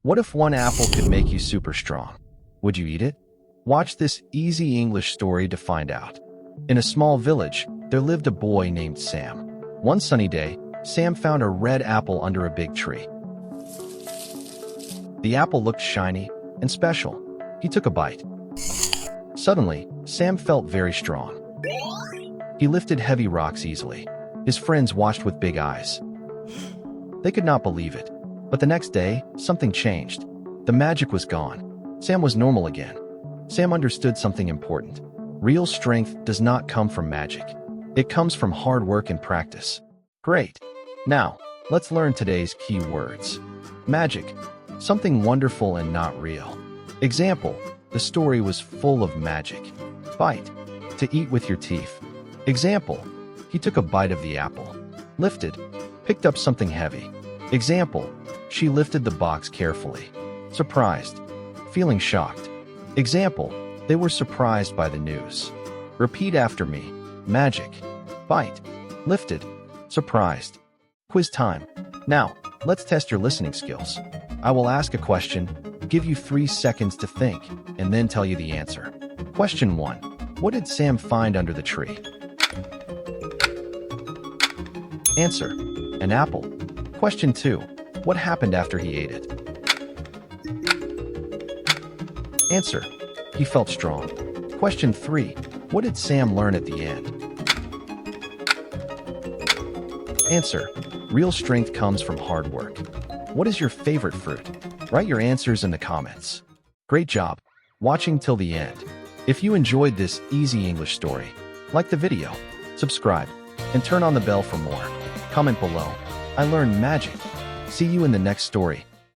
What if one apple could make you super strong? Would you eat it? Watch this easy English story to find out. In a small village, there lived a boy named Sam. One sunny day, Sam found a red apple under a big tree. The apple looked shiny and special. He took a bite. Suddenly, Sam felt very strong. He lifted heavy rocks easily. His friends watched with big eyes. They could not believe it. But the next day, something changed. The magic was gone. Sam was normal again. Sam understood something important. Real strength does not come from magic. It comes from hard work and practice. Great! Now, let's learn today's key words. Magic. Something wonderful and not real. Example, the story was full of magic. Bite. To eat with your teeth. Example, he took a bite of the apple. Lifted. Picked up something heavy. Example, she lifted the box carefully. Surprised. Feeling shocked. Example, they were surprised by the news. Repeat after me. Magic. Bite. Lifted. Surprised. Quiz time. Now, let's test your listening skills. I will ask a question, give you 3 seconds to think, and then tell you the answer. Question 1. What did Sam find under the tree? Answer. An apple. Question 2. What happened after he ate it? Answer. He felt strong. Question 3. What did Sam learn at the end? Answer. Real strength comes from hard work. What is your favorite fruit? Write your answers in the comments. Great job watching till the end. If you enjoyed this easy English story, like the video, subscribe, and turn on the bell for more. Comment below. I learned magic. See you in the next story.